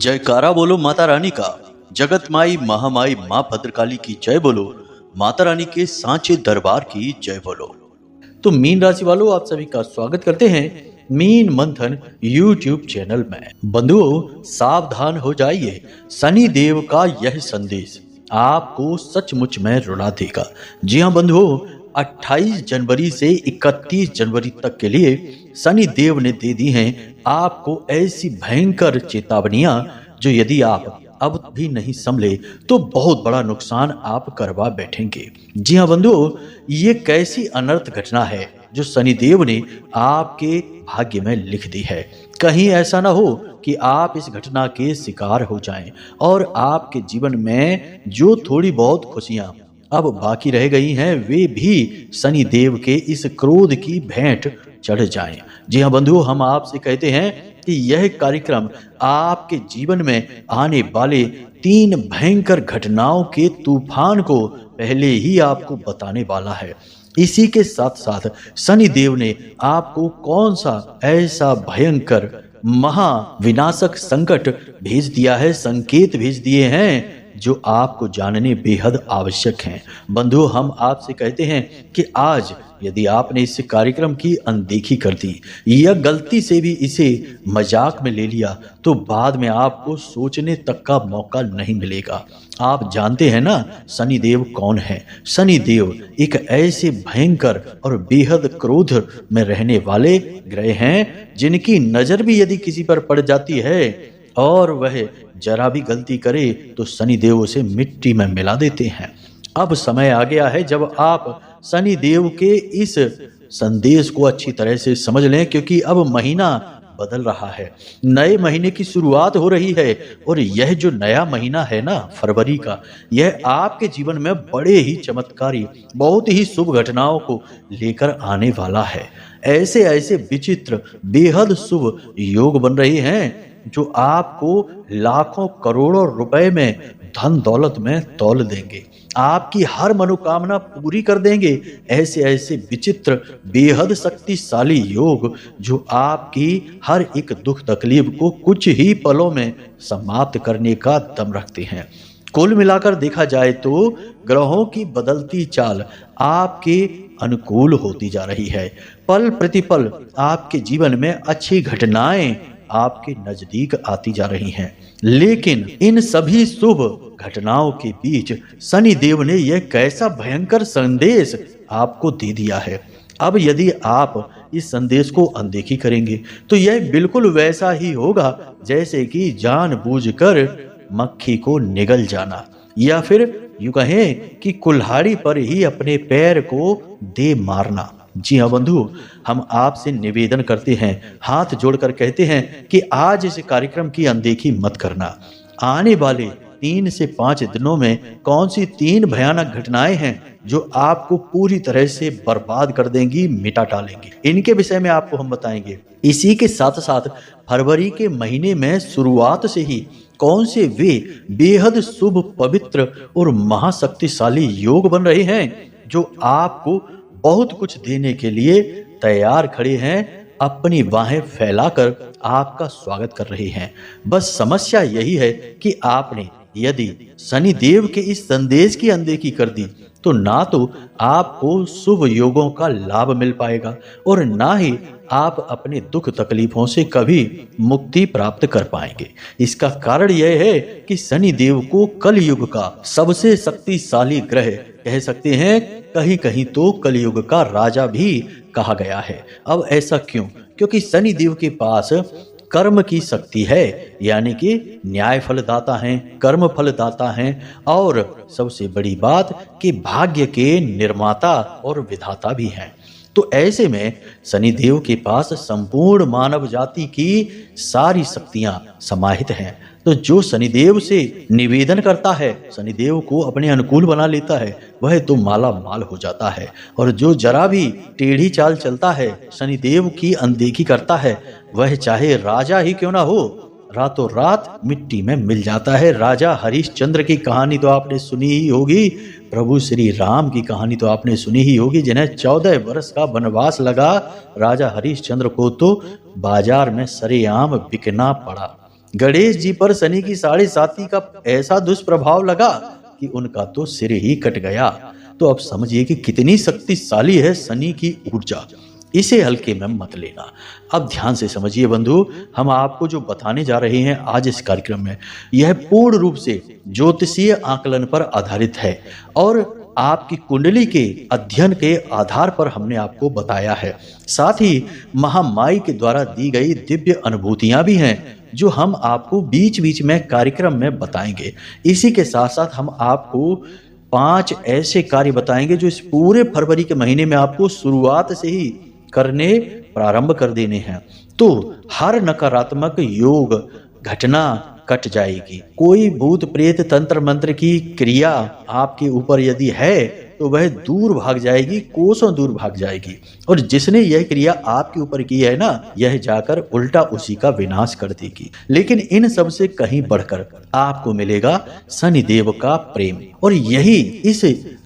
जयकारा बोलो माता रानी का। जगत माई महामाई माँ भद्रकाली की जय बोलो। माता रानी के सांचे दरबार की जय बोलो। तो मीन राशि वालों, आप सभी का स्वागत करते हैं मीन मंथन YouTube चैनल में। बंधुओं, सावधान हो जाइए, शनि देव का यह संदेश आपको सचमुच में रुला देगा। जी हाँ बंधुओं, 28 जनवरी से 31 जनवरी तक के लिए शनि देव ने दे दी हैं आपको ऐसी भयंकर चेतावनियां जो यदि आप अब भी नहीं संभले तो बहुत बड़ा नुकसान आप करवा बैठेंगे। जी हाँ बंधुओं, ये कैसी अनर्थ घटना है जो शनिदेव ने आपके भाग्य में लिख दी है। कहीं ऐसा ना हो कि आप इस घटना के शिकार हो जाएं और आपके जीवन में जो थोड़ी बहुत खुशियां अब बाकी रह गई हैं वे भी शनि देव के इस क्रोध की भेंट चढ़ जाएं। जी हाँ बंधुओं, हम आपसे कहते हैं कि यह कार्यक्रम आपके जीवन में आने वाले 3 भयंकर घटनाओं के तूफान को पहले ही आपको बताने वाला है। इसी के साथ साथ शनि देव ने आपको कौन सा ऐसा भयंकर महाविनाशक संकट भेज दिया है, संकेत भेज दिए हैं जो आपको जानने बेहद आवश्यक हैं। बंधुओं, हम आपसे कहते हैं कि आज यदि आपने इस कार्यक्रम की अनदेखी कर दी या गलती से भी इसे मजाक में ले लिया तो बाद में आपको सोचने तक का मौका नहीं मिलेगा। आप जानते हैं ना शनि देव कौन है? शनि देव एक ऐसे भयंकर और बेहद क्रोध में रहने वाले ग्रह हैं जिनकी नजर भी यदि किसी पर पड़ जाती है और वह जरा भी गलती करे तो शनि देव उसे मिट्टी में मिला देते हैं। अब समय आ गया है जब आप शनि देव के इस संदेश को अच्छी तरह से समझ लें, क्योंकि अब महीना बदल रहा है, नए महीने की शुरुआत हो रही है और यह जो नया महीना है ना फरवरी का, यह आपके जीवन में बड़े ही चमत्कारी, बहुत ही शुभ घटनाओं को लेकर आने वाला है। ऐसे ऐसे विचित्र बेहद शुभ योग बन रहे हैं जो आपको लाखों करोड़ों रुपए में धन दौलत में तौल देंगे, आपकी हर मनोकामना पूरी कर देंगे। ऐसे ऐसे विचित्र बेहद शक्तिशाली योग जो आपकी हर एक दुख तकलीफ को कुछ ही पलों में समाप्त करने का दम रखते हैं। कुल मिलाकर देखा जाए तो ग्रहों की बदलती चाल आपके अनुकूल होती जा रही है। पल प्रतिपल आपके जीवन में अच्छी घटनाएं आपके नजदीक आती जा रही हैं, लेकिन इन सभी शुभ घटनाओं के बीच शनि देव ने यह कैसा भयंकर संदेश आपको दे दिया है। अब यदि आप इस संदेश को अनदेखी करेंगे तो यह बिल्कुल वैसा ही होगा जैसे कि जानबूझकर मक्खी को निगल जाना, या फिर यूं कहें कि कुल्हाड़ी पर ही अपने पैर को दे मारना। जी हाँ बंधु, हम आपसे निवेदन करते हैं, हाथ जोड़कर कहते हैं कि आज इस कार्यक्रम की अनदेखी मत करना। आने वाले 3 से 5 दिनों में कौन सी 3 भयानक घटनाएं हैं जो आपको पूरी तरह से बर्बाद कर देंगी, मिटा डालेंगी, इनके विषय में आपको हम बताएंगे। इसी के साथ साथ फरवरी के महीने में शुरुआत से ही कौन से वे बेहद शुभ, पवित्र और महाशक्तिशाली योग बन रहे हैं जो आपको बहुत कुछ देने के लिए तैयार खड़े हैं, अपनी बाहें फैलाकर आपका स्वागत कर रहे हैं। बस समस्या यही है कि आपने यदि शनि देव के इस संदेश की अनदेखी कर दी तो ना तो आपको शुभ योगों का लाभ मिल पाएगा और ना ही आप अपने दुख तकलीफों से कभी मुक्ति प्राप्त कर पाएंगे। इसका कारण यह है कि शनि देव को कलयुग का सबसे शक्तिशाली ग्रह कह सकते हैं, कहीं कहीं तो कलयुग का राजा भी कहा गया है। अब ऐसा क्यों? क्योंकि शनि देव के पास कर्म की शक्ति है, यानी कि न्याय फलदाता हैं, कर्म फलदाता हैं और सबसे बड़ी बात कि भाग्य के निर्माता और विधाता भी हैं। तो ऐसे में शनि देव के पास संपूर्ण मानव जाति की सारी शक्तियां समाहित हैं। तो जो शनिदेव से निवेदन करता है, शनिदेव को अपने अनुकूल बना लेता है, वह तो माला माल हो जाता है। और जो जरा भी टेढ़ी चाल चलता है, शनिदेव की अनदेखी करता है, वह चाहे राजा ही क्यों ना हो, रातों रात मिट्टी में मिल जाता है। राजा हरिश्चंद्र की कहानी तो आपने सुनी ही होगी, प्रभु श्री राम की कहानी तो आपने सुनी ही होगी, जिन्हें 14 वर्ष का वनवास लगा। राजा हरिश्चंद्र को तो बाजार में सरेआम बिकना पड़ा। गणेश जी पर शनि की 7.5 का ऐसा दुष्प्रभाव लगा कि उनका तो सिर ही कट गया। तो अब समझिए कि कितनी शक्तिशाली है शनि की ऊर्जा। इसे हल्के में मत लेना। अब ध्यान से समझिए बंधु, हम आपको जो बताने जा रहे हैं आज इस कार्यक्रम में, यह पूर्ण रूप से ज्योतिषीय आकलन पर आधारित है और आपकी कुंडली के अध्ययन के आधार पर हमने आपको बताया है। साथ ही महामाई के द्वारा दी गई दिव्य अनुभूतियां भी हैं जो हम आपको बीच बीच में कार्यक्रम में बताएंगे। इसी के साथ साथ हम आपको 5 ऐसे कार्य बताएंगे जो इस पूरे फरवरी के महीने में आपको शुरुआत से ही करने प्रारंभ कर देने हैं। तो हर नकारात्मक योग घटना कट जाएगी। कोई भूत प्रेत तंत्र मंत्र की क्रिया आपके ऊपर यदि है तो वह दूर भाग जाएगी, कोसों दूर भाग जाएगी। और जिसने यह क्रिया आपके ऊपर की है ना, यह जाकर उल्टा उसी का विनाश कर देगी। लेकिन इन सब से कहीं बढ़कर आपको मिलेगा शनिदेव का प्रेम, और यही इस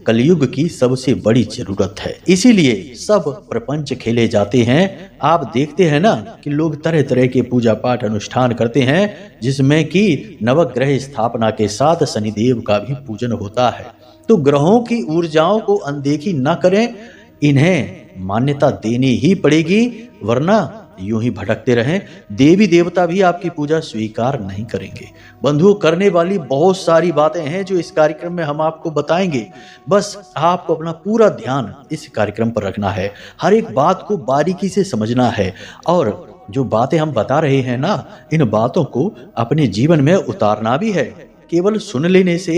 कलयुग की सबसे बड़ी जरूरत है। इसीलिए सब प्रपंच खेले जाते हैं। आप देखते हैं ना कि लोग तरह तरह के पूजा पाठ अनुष्ठान करते हैं जिसमें कि नवग्रह स्थापना के साथ शनिदेव का भी पूजन होता है। तो ग्रहों की ऊर्जाओं को अनदेखी न करें, इन्हें मान्यता देनी ही पड़ेगी, वरना यूं ही भटकते रहें। देवी देवता भी आपकी पूजा स्वीकार नहीं करेंगे। बंधुओं, करने वाली बहुत सारी बातें हैं जो इस कार्यक्रम में हम आपको बताएंगे। बस आपको अपना पूरा ध्यान इस कार्यक्रम पर रखना है, हर एक बात को बारीकी से समझना है, और जो बातें हम बता रहे हैं ना, इन बातों को अपने जीवन में उतारना भी है। केवल सुन लेने से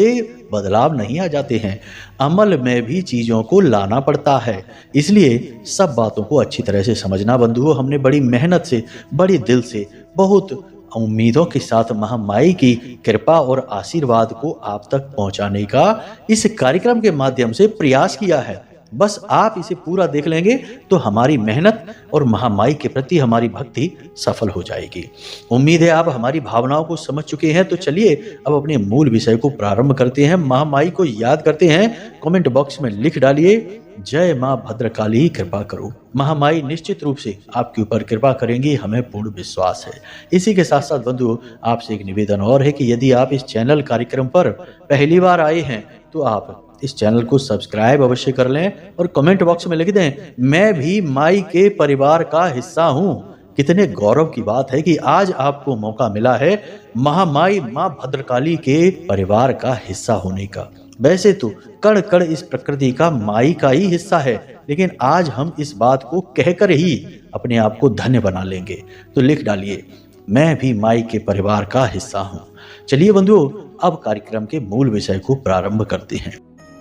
बदलाव नहीं आ जाते हैं, अमल में भी चीजों को लाना पड़ता है। इसलिए सब बातों को अच्छी तरह से समझना बंधुओं। हमने बड़ी मेहनत से, बड़े दिल से, बहुत उम्मीदों के साथ महामाई की कृपा और आशीर्वाद को आप तक पहुंचाने का इस कार्यक्रम के माध्यम से प्रयास किया है। बस आप इसे पूरा देख लेंगे तो हमारी मेहनत और महामाई के प्रति हमारी भक्ति सफल हो जाएगी। उम्मीद है आप हमारी भावनाओं को समझ चुके हैं। तो चलिए अब अपने मूल विषय को प्रारंभ करते हैं, महामाई को याद करते हैं। कमेंट बॉक्स में लिख डालिए, जय मां भद्रकाली कृपा करो। महामाई निश्चित रूप से आपके ऊपर कृपा करेंगी, हमें पूर्ण विश्वास है। इसी के साथ साथ बंधुओं, आपसे एक निवेदन और है कि यदि आप इस चैनल कार्यक्रम पर पहली बार आए हैं तो आप इस चैनल को सब्सक्राइब अवश्य कर लें और कमेंट बॉक्स में लिख दें, मैं भी माई के परिवार का हिस्सा हूं। कितने गौरव की बात है कि आज आपको मौका मिला है महामाई मां भद्रकाली के परिवार का हिस्सा होने का। वैसे तो कण कण इस प्रकृति का माई का ही हिस्सा है, लेकिन आज हम इस बात को कहकर ही अपने आप को धन्य बना लेंगे। तो लिख डालिए, मैं भी माई के परिवार का हिस्सा हूं। चलिए बंधुओं, अब कार्यक्रम के मूल विषय को प्रारंभ करते हैं।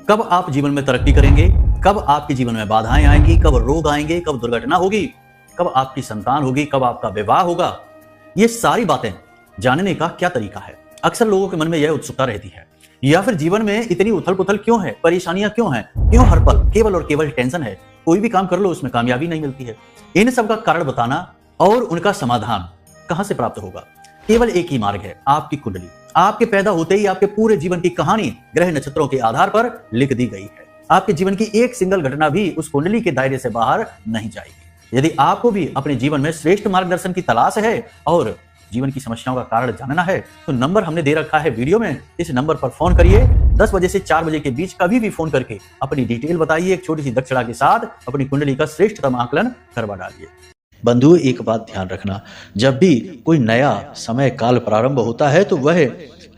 कब आप जीवन में तरक्की करेंगे, कब आपके जीवन में बाधाएं आएंगी, कब रोग आएंगे, कब दुर्घटना होगी, कब आपकी संतान होगी, कब आपका विवाह होगा, ये सारी बातें जानने का क्या तरीका है? अक्सर लोगों के मन में यह उत्सुकता रहती है। या फिर जीवन में इतनी उथल पुथल क्यों है, परेशानियां क्यों हैं, क्यों हर पल केवल और केवल टेंशन है, कोई भी काम कर लो उसमें कामयाबी नहीं मिलती है। इन सब का कारण बताना और उनका समाधान कहां से प्राप्त होगा? केवल एक ही मार्ग है, आपकी कुंडली। आपके पैदा होते ही आपके पूरे जीवन की कहानी ग्रह नक्षत्रों के आधार पर लिख दी गई है। आपके जीवन की एक सिंगल घटना भी उस कुंडली के दायरे से बाहर नहीं जाएगी। यदि आपको भी अपने जीवन में श्रेष्ठ मार्गदर्शन की तलाश है और जीवन की समस्याओं का कारण जानना है, तो नंबर हमने दे रखा है वीडियो में। इस नंबर पर फोन करिए। 10 बजे से 4 बजे के बीच कभी भी फोन करके अपनी डिटेल बताइए। एक छोटी सी दक्षिणा के साथ अपनी कुंडली का श्रेष्ठतम आकलन करवा डालिए। बंधु, एक बात ध्यान रखना, जब भी कोई नया समय काल प्रारंभ होता है तो वह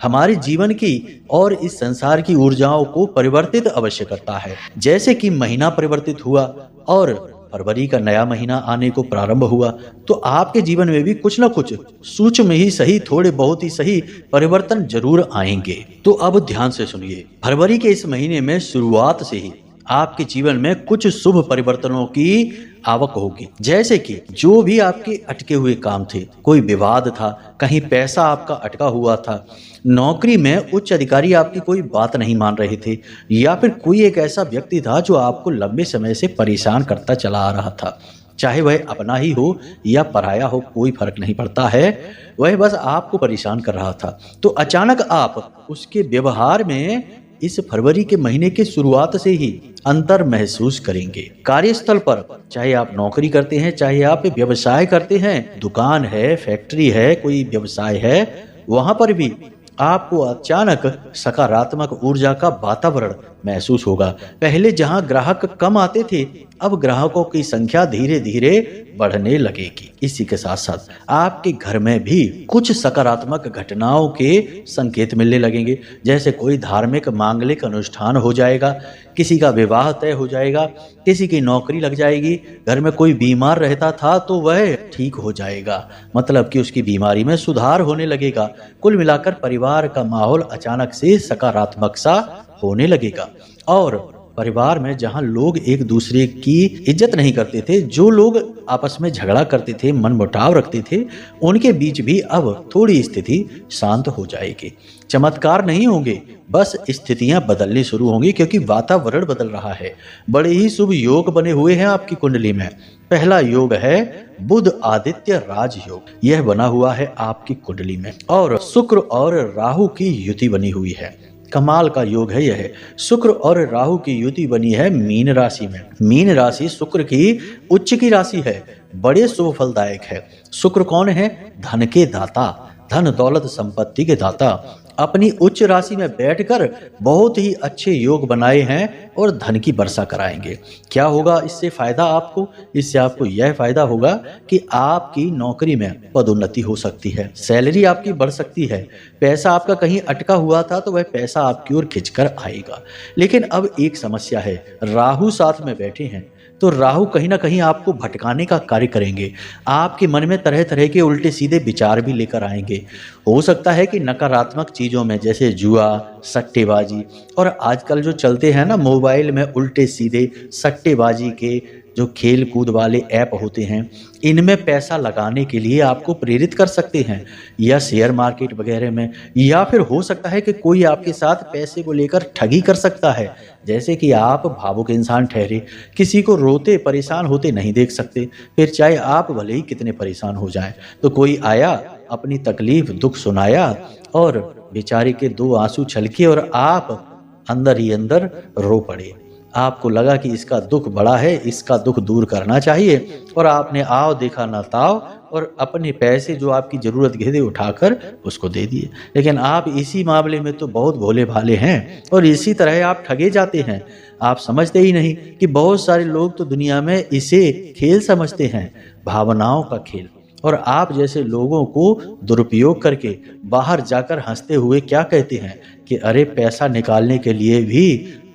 हमारे जीवन की और इस संसार की ऊर्जाओं को परिवर्तित अवश्य करता है। जैसे कि महीना परिवर्तित हुआ और फरवरी का नया महीना आने को प्रारंभ हुआ, तो आपके जीवन में भी कुछ ना कुछ सूक्ष्म ही सही, थोड़े बहुत ही सही परिवर्तन जरूर आएंगे। तो अब ध्यान से सुनिए, फरवरी के इस महीने में शुरुआत से ही आपके जीवन में कुछ शुभ परिवर्तनों की आवक होगी। जैसे कि जो भी आपके अटके हुए काम थे, कोई विवाद था, कहीं पैसा आपका अटका हुआ था, नौकरी में उच्च अधिकारी आपकी कोई बात नहीं मान रहे थे, या फिर कोई एक ऐसा व्यक्ति था जो आपको लंबे समय से परेशान करता चला आ रहा था, चाहे वह अपना ही हो या पराया हो, कोई फर्क नहीं पड़ता है, वह बस आपको परेशान कर रहा था। तो अचानक आप उसके व्यवहार में इस फरवरी के महीने की शुरुआत से ही अंतर महसूस करेंगे। कार्यस्थल पर, चाहे आप नौकरी करते हैं, चाहे आप व्यवसाय करते हैं, दुकान है, फैक्ट्री है, कोई व्यवसाय है, वहां पर भी आपको अचानक सकारात्मक ऊर्जा का वातावरण महसूस होगा। पहले जहां ग्राहक कम आते थे, अब ग्राहकों की संख्या धीरे धीरे बढ़ने लगेगी। इसी के साथ साथ आपके घर में भी कुछ सकारात्मक घटनाओं के संकेत मिलने लगेंगे। जैसे कोई धार्मिक मांगलिक अनुष्ठान हो जाएगा, किसी का विवाह तय हो जाएगा, किसी की नौकरी लग जाएगी, घर में कोई बीमार रहता था तो वह ठीक हो जाएगा, मतलब कि उसकी बीमारी में सुधार होने लगेगा। कुल मिलाकर परिवार का माहौल अचानक से सकारात्मक सा होने लगेगा। और परिवार में जहां लोग एक दूसरे की इज्जत नहीं करते थे, जो लोग आपस में झगड़ा करते थे, मनमुटाव रखते थे, उनके बीच भी अब थोड़ी स्थिति शांत हो जाएगी। चमत्कार नहीं होंगे, बस स्थितियां बदलनी शुरू होंगी, क्योंकि वातावरण बदल रहा है। बड़े ही शुभ योग बने हुए हैं आपकी कुंडली में। पहला योग है बुध आदित्य राजयोग, यह बना हुआ है आपकी कुंडली में। और शुक्र और राहु की युति बनी हुई है, कमाल का योग है यह। शुक्र और राहु की युति बनी है मीन राशि में। मीन राशि शुक्र की उच्च की राशि है, बड़े शुभ फलदायक है। शुक्र कौन है? धन के दाता, धन दौलत संपत्ति के दाता। अपनी उच्च राशि में बैठकर बहुत ही अच्छे योग बनाए हैं और धन की वर्षा कराएंगे। क्या होगा इससे फायदा आपको? इससे आपको यह फायदा होगा कि आपकी नौकरी में पदोन्नति हो सकती है, सैलरी आपकी बढ़ सकती है, पैसा आपका कहीं अटका हुआ था तो वह पैसा आपकी ओर खिंचकर आएगा। लेकिन अब एक समस्या है, राहु साथ में बैठे हैं, तो राहु कहीं ना कहीं आपको भटकाने का कार्य करेंगे। आपके मन में तरह तरह के उल्टे सीधे विचार भी लेकर आएंगे। हो सकता है कि नकारात्मक चीज़ों में, जैसे जुआ, सट्टेबाजी, और आजकल जो चलते हैं ना मोबाइल में उल्टे सीधे सट्टेबाजी के जो खेल कूद वाले ऐप होते हैं, इनमें पैसा लगाने के लिए आपको प्रेरित कर सकते हैं, या शेयर मार्केट वगैरह में। या फिर हो सकता है कि कोई आपके साथ पैसे को लेकर ठगी कर सकता है, जैसे कि आप भावुक इंसान ठहरे, किसी को रोते परेशान होते नहीं देख सकते, फिर चाहे आप भले ही कितने परेशान हो जाएं। तो कोई आया, अपनी तकलीफ दुख सुनाया और बेचारे के दो आंसू छलके और आप अंदर ही अंदर रो पड़े। आपको लगा कि इसका दुख बड़ा है, इसका दुख दूर करना चाहिए, और आपने आओ देखा ना ताव और अपने पैसे जो आपकी ज़रूरत के थे उठाकर उसको दे दिए। लेकिन आप इसी मामले में तो बहुत भोले भाले हैं और इसी तरह आप ठगे जाते हैं। आप समझते ही नहीं कि बहुत सारे लोग तो दुनिया में इसे खेल समझते हैं, भावनाओं का खेल। और आप जैसे लोगों को दुरुपयोग करके बाहर जाकर हंसते हुए क्या कहते हैं कि अरे पैसा निकालने के लिए भी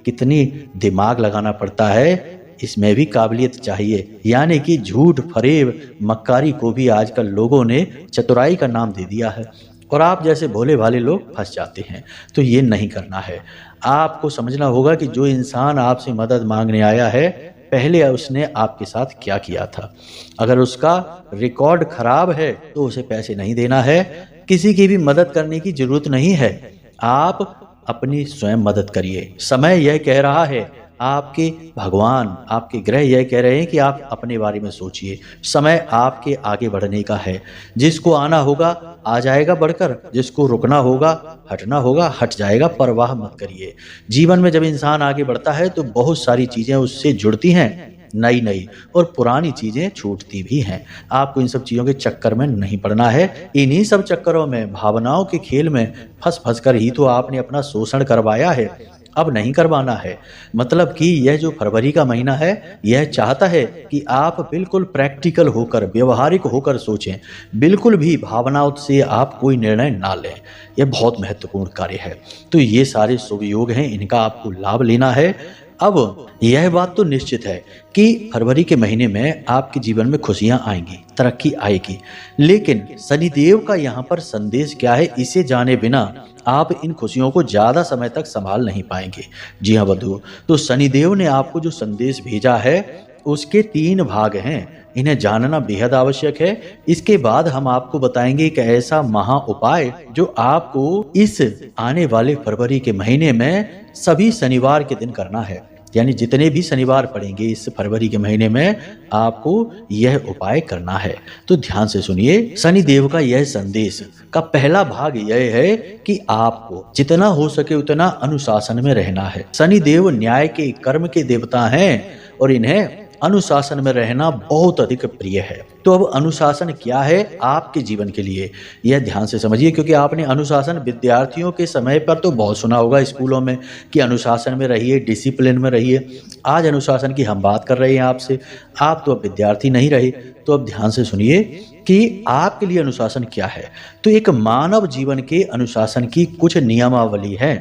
कितनी दिमाग लगाना पड़ता है, इसमें भी काबिलियत चाहिए। यानी कि झूठ, फरेब, मक्कारी को भी आजकल लोगों ने चतुराई का नाम दे दिया है, और आप जैसे भोले भाले लोग फंस जाते हैं। तो ये नहीं करना है। आपको समझना होगा कि जो इंसान आपसे मदद मांगने आया है, पहले उसने आपके साथ क्या किया था। अगर उसका रिकॉर्ड खराब है तो उसे पैसे नहीं देना है। किसी की भी मदद करने की जरूरत नहीं है, आप अपनी स्वयं मदद करिए। समय यह कह रहा है, आपके भगवान, आपके ग्रह यह कह रहे हैं कि आप अपने बारे में सोचिए। समय आपके आगे बढ़ने का है। जिसको आना होगा आ जाएगा बढ़कर, जिसको रुकना होगा, हटना होगा, हट जाएगा। परवाह मत करिए। जीवन में जब इंसान आगे बढ़ता है तो बहुत सारी चीजें उससे जुड़ती हैं, नई नई, और पुरानी चीजें छूटती भी हैं। आपको इन सब चीजों के चक्कर में नहीं पड़ना है। इन्हीं सब चक्करों में, भावनाओं के खेल में फंस फंस कर ही तो आपने अपना शोषण करवाया है, अब नहीं करवाना है। मतलब कि यह जो फरवरी का महीना है, यह चाहता है कि आप बिल्कुल प्रैक्टिकल होकर, व्यवहारिक होकर सोचें। बिल्कुल भी भावनाओं से आप कोई निर्णय ना लें। यह बहुत महत्वपूर्ण कार्य है। तो ये सारे शुभ योग हैं, इनका आपको लाभ लेना है। अब यह बात तो निश्चित है कि फरवरी के महीने में आपके जीवन में खुशियां आएंगी, तरक्की आएगी। लेकिन शनिदेव का यहाँ पर संदेश क्या है, इसे जाने बिना आप इन खुशियों को ज्यादा समय तक संभाल नहीं पाएंगे। जी हाँ बंधुओं, तो शनिदेव ने आपको जो संदेश भेजा है उसके 3 भाग हैं, इन्हें जानना बेहद आवश्यक है। इसके बाद हम आपको बताएंगे एक ऐसा महा उपाय जो आपको इस आने वाले फरवरी के महीने में सभी शनिवार के दिन करना है। यानी जितने भी शनिवार पड़ेंगे इस फरवरी के महीने में आपको यह उपाय करना है। तो ध्यान से सुनिए, शनि देव का यह संदेश का पहला भाग यह है कि आपको जितना हो सके उतना अनुशासन में रहना है। शनि देव न्याय के, कर्म के देवता हैं और इन्हें अनुशासन में रहना बहुत अधिक प्रिय है। तो अब अनुशासन क्या है आपके जीवन के लिए, यह ध्यान से समझिए, क्योंकि आपने अनुशासन विद्यार्थियों के समय पर तो बहुत सुना होगा स्कूलों में कि अनुशासन में रहिए, डिसिप्लिन में रहिए। आज अनुशासन की हम बात कर रहे हैं आपसे, आप तो अब विद्यार्थी नहीं रहे। तो अब ध्यान से सुनिए कि आपके लिए अनुशासन क्या है। तो एक मानव जीवन के अनुशासन की कुछ नियमावली है,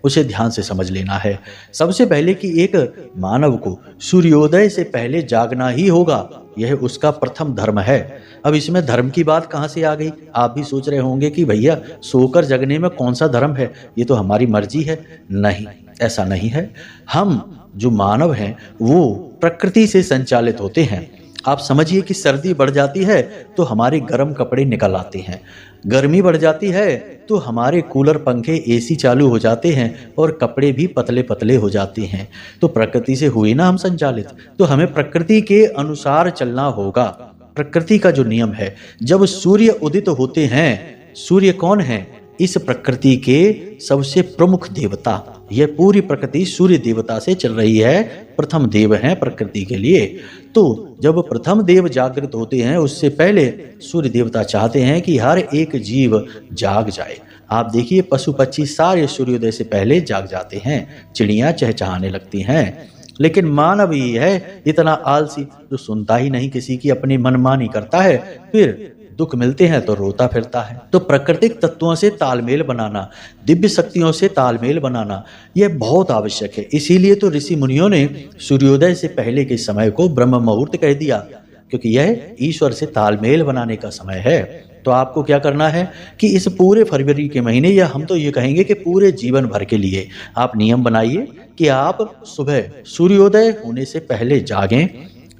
उसे ध्यान से समझ लेना है। सबसे पहले कि एक मानव को सूर्योदय से पहले जागना ही होगा, यह उसका प्रथम धर्म है। अब इसमें धर्म की बात कहाँ से आ गई? आप भी सोच रहे होंगे कि भैया सोकर जगने में कौन सा धर्म है, ये तो हमारी मर्जी है। नहीं, ऐसा नहीं है। हम जो मानव हैं वो प्रकृति से संचालित होते हैं। आप समझिए कि सर्दी बढ़ जाती है तो हमारे गर्म कपड़े निकल आते हैं, गर्मी बढ़ जाती है तो हमारे कूलर, पंखे, एसी चालू हो जाते हैं और कपड़े भी पतले पतले हो जाते हैं। तो प्रकृति से हुए ना हम संचालित, तो हमें प्रकृति के अनुसार चलना होगा। प्रकृति का जो नियम है, जब सूर्य उदित होते हैं, सूर्य कौन है? इस प्रकृति के सबसे प्रमुख देवता। यह पूरी प्रकृति सूर्य देवता से चल रही है, प्रथम देव हैं प्रकृति के लिए। तो जब प्रथम देव जागृत होते हैं, उससे पहले सूर्य देवता चाहते हैं कि हर एक जीव जाग जाए। आप देखिए पशु पक्षी सारे सूर्योदय से पहले जाग जाते हैं, चिड़ियां चहचहाने लगती हैं। लेकिन मानव ही है इतना आलसी जो सुनता ही नहीं किसी की, अपनी मनमानी करता है, फिर दुख मिलते हैं तो रोता फिरता है। तो प्राकृतिक तत्वों से तालमेल बनाना, दिव्य शक्तियों से तालमेल बनाना, यह बहुत आवश्यक है। इसीलिए तो ऋषि मुनियों ने सूर्योदय से पहले के समय को ब्रह्म मुहूर्त कह दिया, क्योंकि यह ईश्वर से तालमेल बनाने का समय है। तो आपको क्या करना है कि इस पूरे फरवरी के महीने, या हम तो ये कहेंगे कि पूरे जीवन भर के लिए आप नियम बनाइए कि आप सुबह सूर्योदय होने से पहले जागें,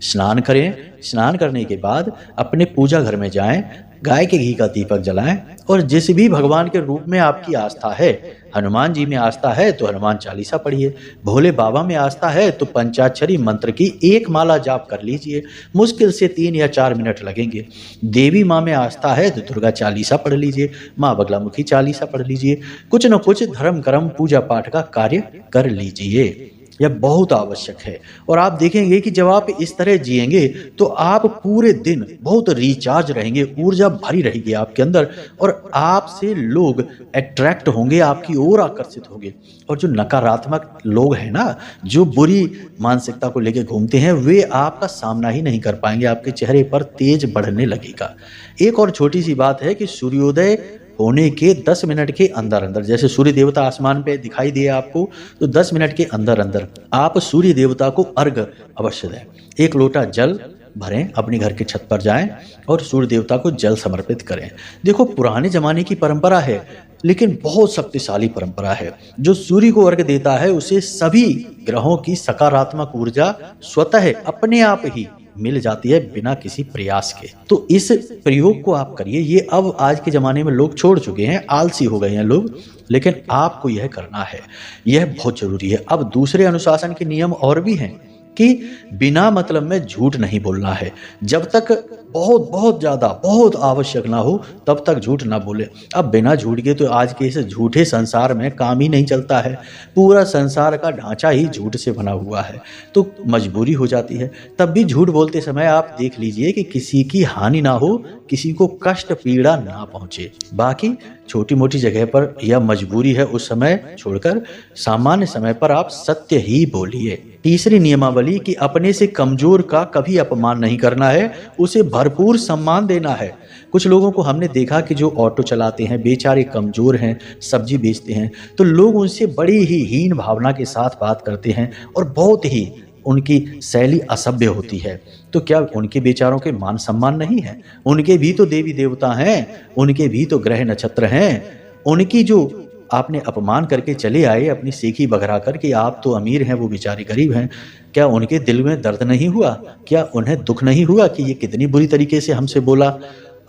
स्नान करें, स्नान करने के बाद अपने पूजा घर में जाएं, गाय के घी का दीपक जलाएं और जिस भी भगवान के रूप में आपकी आस्था है, हनुमान जी में आस्था है तो हनुमान चालीसा पढ़िए, भोले बाबा में आस्था है तो पंचाक्षरी मंत्र की एक माला जाप कर लीजिए, मुश्किल से 3 या 4 मिनट लगेंगे। देवी माँ में आस्था है तो दुर्गा चालीसा पढ़ लीजिए, माँ बगलामुखी चालीसा पढ़ लीजिए, कुछ न कुछ धर्म कर्म पूजा पाठ का कार्य कर लीजिए। यह बहुत आवश्यक है। और आप देखेंगे कि जब आप इस तरह जिएंगे तो आप पूरे दिन बहुत रिचार्ज रहेंगे, ऊर्जा भरी रहेगी आपके अंदर और आपसे लोग अट्रैक्ट होंगे, आपकी ओर आकर्षित होंगे। और जो नकारात्मक लोग हैं ना, जो बुरी मानसिकता को लेकर घूमते हैं, वे आपका सामना ही नहीं कर पाएंगे, आपके चेहरे पर तेज बढ़ने लगेगा। एक और छोटी सी बात है कि सूर्योदय होने के 10 मिनट के अंदर अंदर, जैसे सूर्य देवता आसमान पे दिखाई दिए आपको, तो 10 मिनट के अंदर अंदर आप सूर्य देवता को अर्घ अवश्य दें। 1 लोटा जल भरें, अपने घर के छत पर जाएं और सूर्य देवता को जल समर्पित करें। देखो पुराने जमाने की परंपरा है, लेकिन बहुत शक्तिशाली परंपरा है। जो सूर्य को अर्घ देता है उसे सभी ग्रहों की सकारात्मक ऊर्जा स्वतः अपने आप ही मिल जाती है, बिना किसी प्रयास के। तो इस प्रयोग को आप करिए। ये अब आज के ज़माने में लोग छोड़ चुके हैं, आलसी हो गए हैं लोग, लेकिन आपको यह करना है, यह बहुत जरूरी है। अब दूसरे अनुशासन के नियम और भी हैं कि बिना मतलब में झूठ नहीं बोलना है। जब तक बहुत ज़्यादा बहुत आवश्यक ना हो तब तक झूठ ना बोले। अब बिना झूठ के तो आज के इस झूठे संसार में काम ही नहीं चलता है। पूरा संसार का ढांचा ही झूठ से बना हुआ है, तो मजबूरी हो जाती है। तब भी झूठ बोलते समय आप देख लीजिए कि किसी की हानि ना हो, किसी को कष्ट पीड़ा ना पहुंचे। बाकी छोटी मोटी जगह पर यह मजबूरी है, उस समय छोड़कर सामान्य समय पर आप सत्य ही बोलिए। तीसरी नियमावली कि अपने से कमजोर का कभी अपमान नहीं करना है, उसे भरपूर सम्मान देना है। कुछ लोगों को हमने देखा कि जो ऑटो चलाते हैं, बेचारे कमजोर हैं, सब्जी बेचते हैं, तो लोग उनसे बड़ी ही हीन भावना के साथ बात करते हैं और बहुत ही उनकी शैली असभ्य होती है। तो क्या उनके बेचारों के मान सम्मान नहीं है? उनके भी तो देवी देवता हैं, उनके भी तो ग्रह नक्षत्र हैं। उनकी जो आपने अपमान करके चले आए अपनी सेखी बघरा कर कि आप तो अमीर हैं, वो बेचारे गरीब हैं, क्या उनके दिल में दर्द नहीं हुआ? क्या उन्हें दुख नहीं हुआ कि ये कितनी बुरी तरीके से हमसे बोला?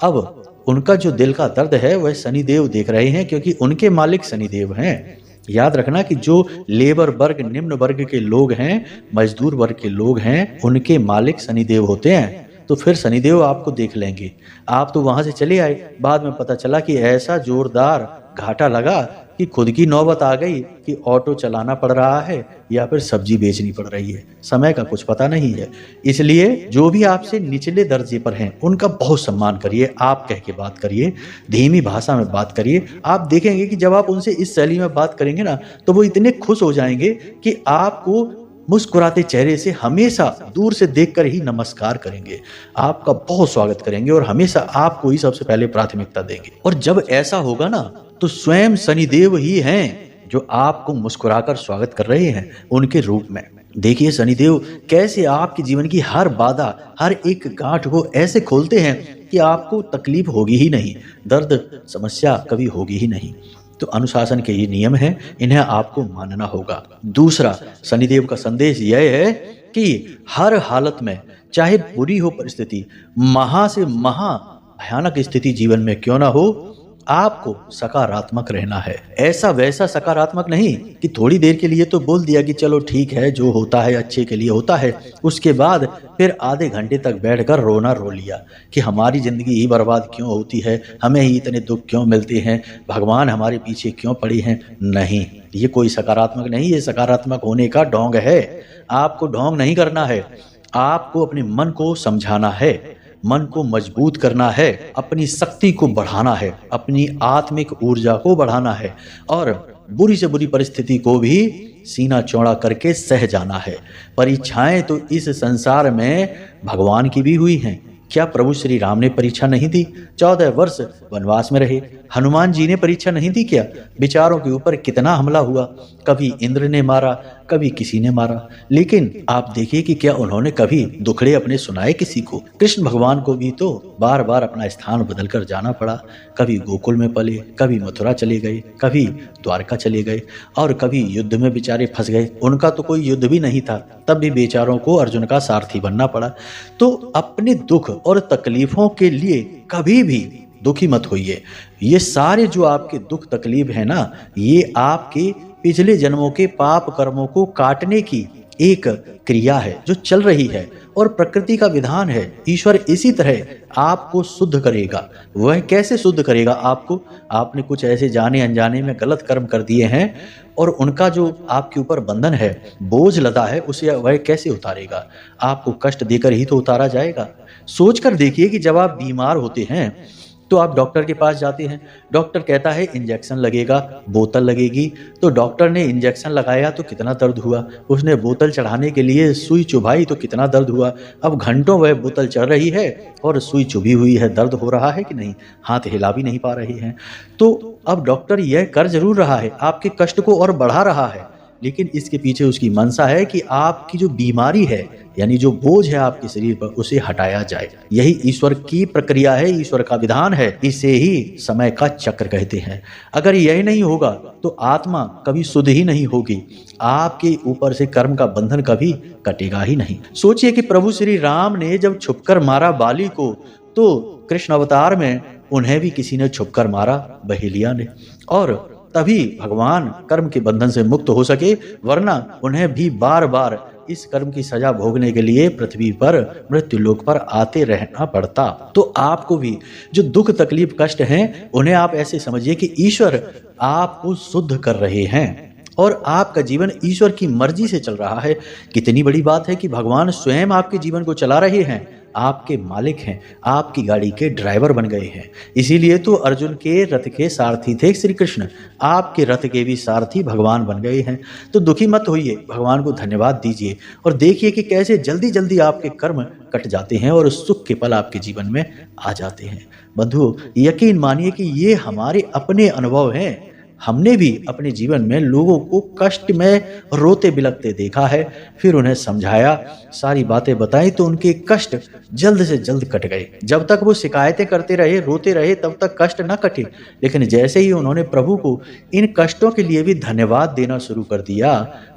अब उनका जो दिल का दर्द है वह शनिदेव देख रहे हैं, क्योंकि उनके मालिक शनिदेव हैं। याद रखना कि जो लेबर वर्ग, निम्न वर्ग के लोग हैं, मजदूर वर्ग के लोग हैं, उनके मालिक शनिदेव होते हैं। तो फिर शनिदेव आपको देख लेंगे। आप तो वहां से चले आए, बाद में पता चला कि ऐसा जोरदार घाटा लगा कि खुद की नौबत आ गई कि ऑटो चलाना पड़ रहा है या फिर सब्जी बेचनी पड़ रही है। समय का कुछ पता नहीं है। इसलिए जो भी आपसे निचले दर्जे पर हैं उनका बहुत सम्मान करिए, आप कह के बात करिए, धीमी भाषा में बात करिए। आप देखेंगे कि जब आप उनसे इस शैली में बात करेंगे ना, तो वो इतने खुश हो जाएंगे कि आपको मुस्कुराते चेहरे से हमेशा दूर से देखकर ही नमस्कार करेंगे, आपका बहुत स्वागत करेंगे और हमेशा आपको ही सबसे पहले प्राथमिकता देंगे। और जब ऐसा होगा ना, तो स्वयं शनिदेव ही हैं जो आपको मुस्कुराकर स्वागत कर रहे हैं उनके रूप में। देखिए शनिदेव कैसे आपके जीवन की हर बाधा, हर एक गांठ को ऐसे खोलते हैं कि आपको तकलीफ होगी ही नहीं, दर्द समस्या कभी होगी ही नहीं। तो अनुशासन के ये नियम हैं, इन्हें आपको मानना होगा। दूसरा शनिदेव का संदेश यह है कि हर हालत में, चाहे बुरी हो परिस्थिति, महा से महा भयानक स्थिति जीवन में क्यों ना हो, आपको सकारात्मक रहना है। ऐसा वैसा सकारात्मक नहीं कि थोड़ी देर के लिए तो बोल दिया कि चलो ठीक है, जो होता है अच्छे के लिए होता है, उसके बाद फिर आधे घंटे तक बैठकर रोना रो लिया कि हमारी जिंदगी ही बर्बाद क्यों होती है, हमें ही इतने दुख क्यों मिलते हैं, भगवान हमारे पीछे क्यों पड़ी हैं। नहीं, ये कोई सकारात्मक नहीं, ये सकारात्मक होने का ढोंग है। आपको ढोंग नहीं करना है, आपको अपने मन को समझाना है, मन को मजबूत करना है, अपनी शक्ति को बढ़ाना है, अपनी आत्मिक ऊर्जा को बढ़ाना है और बुरी से बुरी परिस्थिति को भी सीना चौड़ा करके सह जाना है। परीक्षाएं तो इस संसार में भगवान की भी हुई हैं। क्या प्रभु श्री राम ने परीक्षा नहीं दी? 14 वर्ष वनवास में रहे। हनुमान जी ने परीक्षा नहीं दी क्या? विचारों के ऊपर कितना हमला हुआ, कभी इंद्र ने मारा, कभी किसी ने मारा, लेकिन आप देखिए कि क्या उन्होंने कभी दुखड़े अपने सुनाए किसी को? कृष्ण भगवान को भी तो बार बार अपना स्थान बदलकर जाना पड़ा। कभी गोकुल में पले, कभी मथुरा चले गए, कभी द्वारका चले गए और कभी युद्ध में बेचारे फंस गए। उनका तो कोई युद्ध भी नहीं था, तब भी बेचारों को अर्जुन का सारथी बनना पड़ा। तो अपने दुख और तकलीफों के लिए कभी भी दुखी मत होइए। ये सारे जो आपके दुख तकलीफ है ना, ये आपके पिछले जन्मों के पाप कर्मों को काटने की एक क्रिया है जो चल रही है और प्रकृति का विधान है। ईश्वर इसी तरह आपको शुद्ध करेगा। वह कैसे शुद्ध करेगा आपको? आपने कुछ ऐसे जाने अनजाने में गलत कर्म कर दिए हैं और उनका जो आपके ऊपर बंधन है, बोझ लदा है, उसे वह कैसे उतारेगा? आपको कष्ट देकर ही तो उतारा जाएगा। सोचकर देखिए कि जब आप बीमार होते हैं तो आप डॉक्टर के पास जाते हैं, डॉक्टर कहता है इंजेक्शन लगेगा, बोतल लगेगी। तो डॉक्टर ने इंजेक्शन लगाया तो कितना दर्द हुआ, उसने बोतल चढ़ाने के लिए सुई चुभाई तो कितना दर्द हुआ। अब घंटों वह बोतल चढ़ रही है और सुई चुभी हुई है, दर्द हो रहा है कि नहीं? हाथ हिला भी नहीं पा रहे हैं। तो अब डॉक्टर यह कर जरूर रहा है, आपके कष्ट को और बढ़ा रहा है, लेकिन इसके पीछे उसकी मंशा है कि आपकी जो बीमारी है, यानी जो बोझ है आपके शरीर पर, उसे हटाया जाए। यही ईश्वर की प्रक्रिया है, ईश्वर का विधान है। इसे ही समय का चक्र कहते हैं। अगर यही नहीं होगा तो आत्मा कभी शुद्ध ही नहीं होगी, आपके ऊपर से कर्म का बंधन कभी कटेगा ही नहीं। सोचिए कि प्रभु श्री राम ने जब छुपकर मारा बाली को, तो कृष्ण अवतार में उन्हें भी किसी ने छुपकर मारा, बहेलिया ने, और तभी भगवान कर्म के बंधन से मुक्त हो सके, वरना उन्हें भी बार बार इस कर्म की सजा भोगने के लिए पृथ्वी पर, मृत्यु लोक पर आते रहना पड़ता। तो आपको भी जो दुख तकलीफ कष्ट हैं, उन्हें आप ऐसे समझिए कि ईश्वर आपको शुद्ध कर रहे हैं और आपका जीवन ईश्वर की मर्जी से चल रहा है। कितनी बड़ी बात है कि भगवान स्वयं आपके जीवन को चला रहे हैं, आपके मालिक हैं, आपकी गाड़ी के ड्राइवर बन गए हैं। इसीलिए तो अर्जुन के रथ के सारथी थे श्री कृष्ण, आपके रथ के भी सारथी भगवान बन गए हैं। तो दुखी मत होइए, भगवान को धन्यवाद दीजिए और देखिए कि कैसे जल्दी जल्दी आपके कर्म कट जाते हैं और सुख के पल आपके जीवन में आ जाते हैं। बंधु, यकीन मानिए कि ये हमारे अपने अनुभव हैं। हमने भी अपने जीवन में लोगों को कष्ट में रोते बिलखते देखा है, फिर उन्हें समझाया, सारी बातें बताई तो उनके कष्ट जल्द से जल्द कट गए। जब तक वो शिकायतें करते रहे, रोते रहे, तब तक कष्ट न कटे, लेकिन जैसे ही उन्होंने प्रभु को इन कष्टों के लिए भी धन्यवाद देना शुरू कर दिया,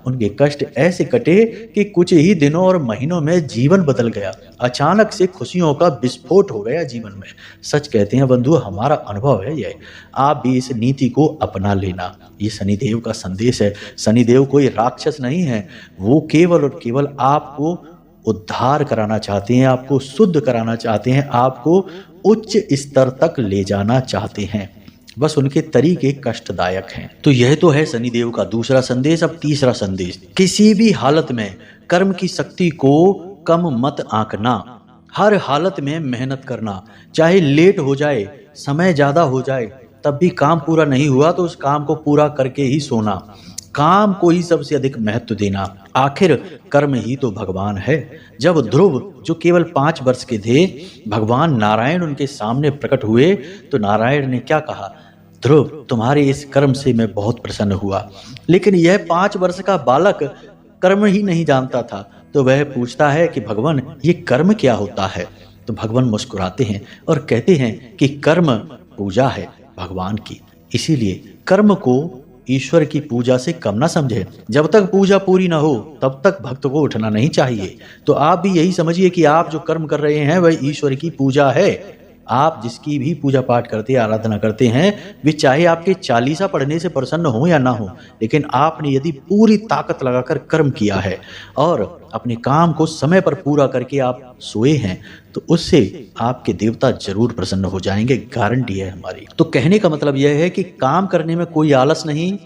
उनके कष्ट ऐसे कटे कि कुछ ही दिनों और महीनों में जीवन बदल गया। अचानक से खुशियों का विस्फोट हो गया जीवन में। सच कहते हैं बंधु, हमारा अनुभव है यह। आप भी इस नीति को अपना लेना। ये शनिदेव का संदेश है। शनिदेव कोई राक्षस नहीं है, वो केवल और केवल आपको उद्धार कराना चाहते हैं, आपको शुद्ध कराना चाहते हैं, आपको उच्च स्तर तक ले जाना चाहते हैं। बस उनके तरीके कष्टदायक हैं। तो यह तो है शनिदेव का दूसरा संदेश। अब तीसरा संदेश, किसी भी हालत में कर्म की शक्ति को कम मत आंकना। हर हालत में मेहनत करना, चाहे लेट हो जाए, समय ज्यादा हो जाए, तब भी काम पूरा नहीं हुआ तो उस काम को पूरा करके ही सोना। काम को ही सबसे अधिक महत्व देना। आखिर कर्म ही तो भगवान है। जब ध्रुव, जो केवल 5 वर्ष के थे, भगवान नारायण उनके सामने प्रकट हुए तो नारायण ने क्या कहा? ध्रुव, तुम्हारे इस कर्म से मैं बहुत प्रसन्न हुआ। लेकिन यह 5 वर्ष का बालक कर्म ही नहीं जानता था। तो वह पूछता है कि भगवान, ये कर्म क्या होता है? तो भगवान मुस्कुराते हैं और कहते हैं कि कर्म पूजा है भगवान की, इसीलिए कर्म को ईश्वर की पूजा से कम ना समझे। जब तक पूजा पूरी ना हो तब तक भक्त को उठना नहीं चाहिए। तो आप भी यही समझिए कि आप जो कर्म कर रहे हैं वह ईश्वर की पूजा है। आप जिसकी भी पूजा पाठ करते हैं, आराधना करते हैं, वे चाहे आपके चालीसा पढ़ने से प्रसन्न हो या ना हो, लेकिन आपने यदि पूरी ताकत लगाकर कर्म किया है और अपने काम को समय पर पूरा करके आप सोए हैं, तो उससे आपके देवता जरूर प्रसन्न हो जाएंगे। गारंटी है हमारी। तो कहने का मतलब यह है कि काम करने में कोई आलस नहीं,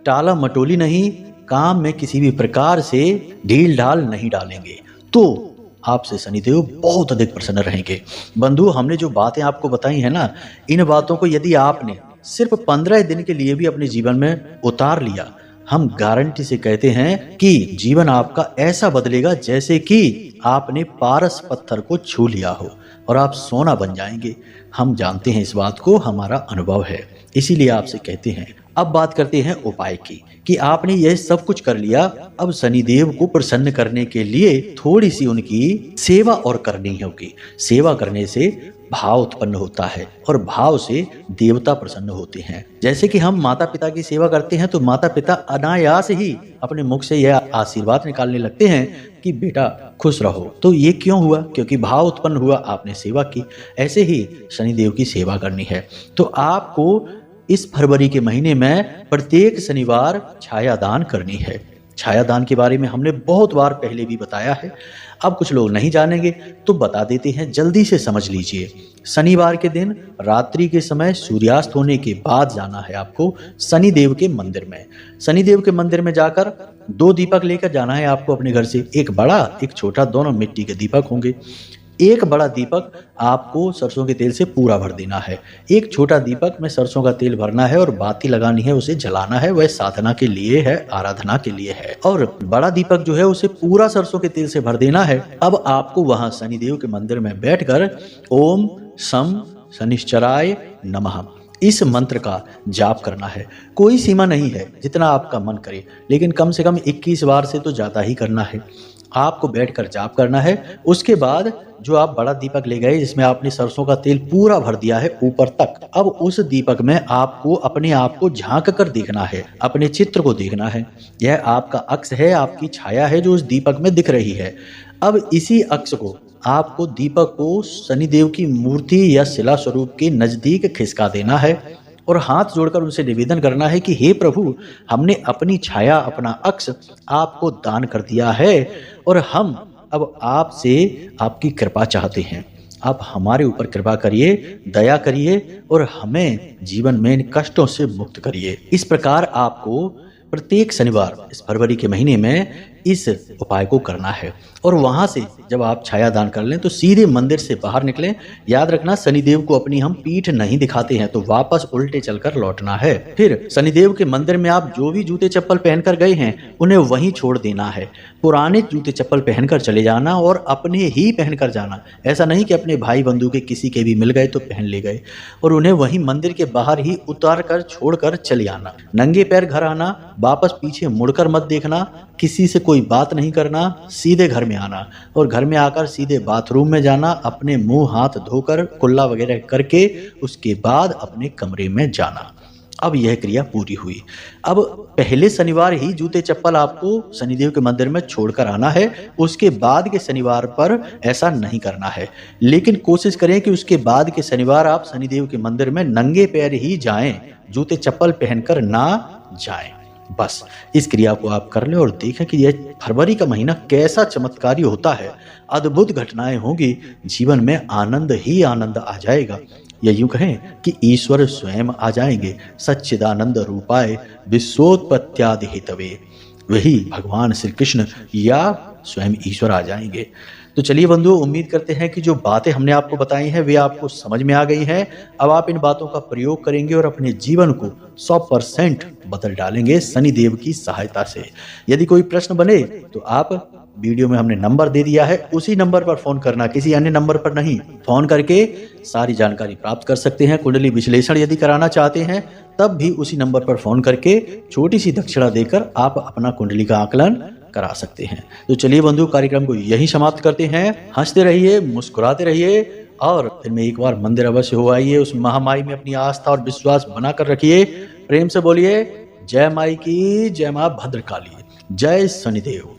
टाला मटोली नहीं, काम में किसी भी प्रकार से ढील ढाल नहीं डालेंगे, तो आपसे शनिदेव बहुत अधिक प्रसन्न रहेंगे। बंधु, हमने जो बातें आपको बताई है ना, इन बातों को यदि आपने सिर्फ 15 दिन के लिए भी अपने जीवन में उतार लिया, हम गारंटी से कहते हैं कि जीवन आपका ऐसा बदलेगा जैसे कि आपने पारस पत्थर को छू लिया हो और आप सोना बन जाएंगे। हम जानते हैं इस बात को, हमारा अनुभव है, इसीलिए आपसे कहते हैं। अब बात करते हैं उपाय की, कि आपने यह सब कुछ कर लिया। अब शनिदेव को प्रसन्न करने के लिए थोड़ी सी उनकी सेवा और करनी होगी। सेवा करने से भाव उत्पन्न होता है और भाव से देवता प्रसन्न होते हैं। जैसे कि हम माता पिता की सेवा करते हैं तो माता पिता अनायास ही अपने मुख से यह आशीर्वाद निकालने लगते हैं कि बेटा खुश रहो। तो ये क्यों हुआ? क्योंकि भाव उत्पन्न हुआ, आपने सेवा की। ऐसे ही शनिदेव की सेवा करनी है। तो आपको इस फरवरी के महीने में प्रत्येक शनिवार छायादान करनी है। छायादान के बारे में हमने बहुत बार पहले भी बताया है। अब कुछ लोग नहीं जानेंगे तो बता देते हैं, जल्दी से समझ लीजिए। शनिवार के दिन रात्रि के समय सूर्यास्त होने के बाद जाना है आपको शनिदेव के मंदिर में। शनिदेव के मंदिर में जाकर 2 दीपक लेकर जाना है आपको अपने घर से। एक बड़ा, एक छोटा, दोनों मिट्टी के दीपक होंगे। एक बड़ा दीपक आपको सरसों के तेल से पूरा भर देना है। एक छोटा दीपक में सरसों का तेल भरना है और बाती लगानी है, उसे जलाना है। वह साधना के लिए है, आराधना के लिए है। और बड़ा दीपक जो है उसे पूरा सरसों के तेल से भर देना है। अब आपको वहां शनिदेव के मंदिर में बैठकर ओम शम शनिश्चराय नमः इस मंत्र का जाप करना है। कोई सीमा नहीं है, जितना आपका मन करे, लेकिन कम से कम 21 बार से तो ज्यादा ही करना है। आपको बैठकर जाप करना है। उसके बाद जो आप बड़ा दीपक ले गए जिसमें आपने सरसों का तेल पूरा भर दिया है ऊपर तक, अब उस दीपक में आपको अपने आप को झांक कर देखना है, अपने चित्र को देखना है। यह आपका अक्ष है, आपकी छाया है जो उस दीपक में दिख रही है। अब इसी अक्ष को आपको दीपक को शनिदेव की मूर्ति या शिला स्वरूप के नजदीक खिसका देना है और हाथ जोड़कर उनसे निवेदन करना है कि हे प्रभु, हमने अपनी छाया, अपना अक्ष आपको दान कर दिया है और हम अब आपसे आपकी कृपा चाहते हैं। आप हमारे ऊपर कृपा करिए, दया करिए और हमें जीवन में इन कष्टों से मुक्त करिए। इस प्रकार आपको प्रत्येक शनिवार इस फरवरी के महीने में इस उपाय को करना है। और वहां से जब आप छाया दान कर लें तो सीधे मंदिर से बाहर निकलें। याद रखना, शनिदेव को अपनी हम पीठ नहीं दिखाते हैं, तो वापस उल्टे चलकर लौटना है। फिर शनिदेव के मंदिर में आप जो भी जूते चप्पल पहनकर गए हैं उन्हें वहीं छोड़ देना है। पुराने जूते चप्पल पहनकर चले जाना और अपने ही पहनकर जाना। ऐसा नहीं कि अपने भाई बंधु के किसी के भी मिल गए तो पहन ले गए, और उन्हें वहीं मंदिर के बाहर ही उतार कर छोड़कर चले आना। नंगे पैर घर आना, वापस पीछे मुड़कर मत देखना, किसी से कोई बात नहीं करना, सीधे घर में आना और घर में आकर सीधे बाथरूम में जाना, अपने मुंह हाथ धोकर कुल्ला वगैरह करके उसके बाद अपने कमरे में जाना। अब यह क्रिया पूरी हुई। अब पहले शनिवार ही जूते चप्पल आपको शनिदेव के मंदिर में छोड़कर आना है, उसके बाद के शनिवार पर ऐसा नहीं करना है। लेकिन कोशिश करें कि उसके बाद के शनिवार आप शनिदेव के मंदिर में नंगे पैर ही जाएं, जूते चप्पल पहनकर ना जाएं। बस इस क्रिया को आप कर लें और देखें कि यह फरवरी का महीना कैसा चमत्कारी होता है। अद्भुत घटनाएं होंगी, जीवन में आनंद ही आनंद आ जाएगा। या यूं कहें कि ईश्वर स्वयं आ जाएंगे। सच्चिदानंद रूपाय विश्वोत्पत्त्यादि हेतवे, वही भगवान श्री कृष्ण या स्वयं ईश्वर आ जाएंगे। तो चलिए बंधुओं, उम्मीद करते हैं कि जो बातें हमने आपको बताई हैं वे आपको समझ में आ गई हैं। अब आप इन बातों का प्रयोग करेंगे और अपने जीवन को 100% बदल डालेंगे शनिदेव की सहायता से। यदि कोई प्रश्न बने तो आप, वीडियो में हमने नंबर दे दिया है, उसी नंबर पर फोन करना, किसी अन्य नंबर पर नहीं। फोन करके सारी जानकारी प्राप्त कर सकते हैं। कुंडली विश्लेषण यदि कराना चाहते हैं तब भी उसी नंबर पर फोन करके छोटी सी दक्षिणा देकर आप अपना कुंडली का आकलन करा सकते हैं। तो चलिए बंधु, कार्यक्रम को यही समाप्त करते हैं। हंसते रहिए, मुस्कुराते रहिए और दिन में एक बार मंदिर अवश्य हो आइए। उस महामाई में अपनी आस्था और विश्वास बनाकर रखिए। प्रेम से बोलिए जय माई की, जय मां भद्रकाली, जय शनिदेव।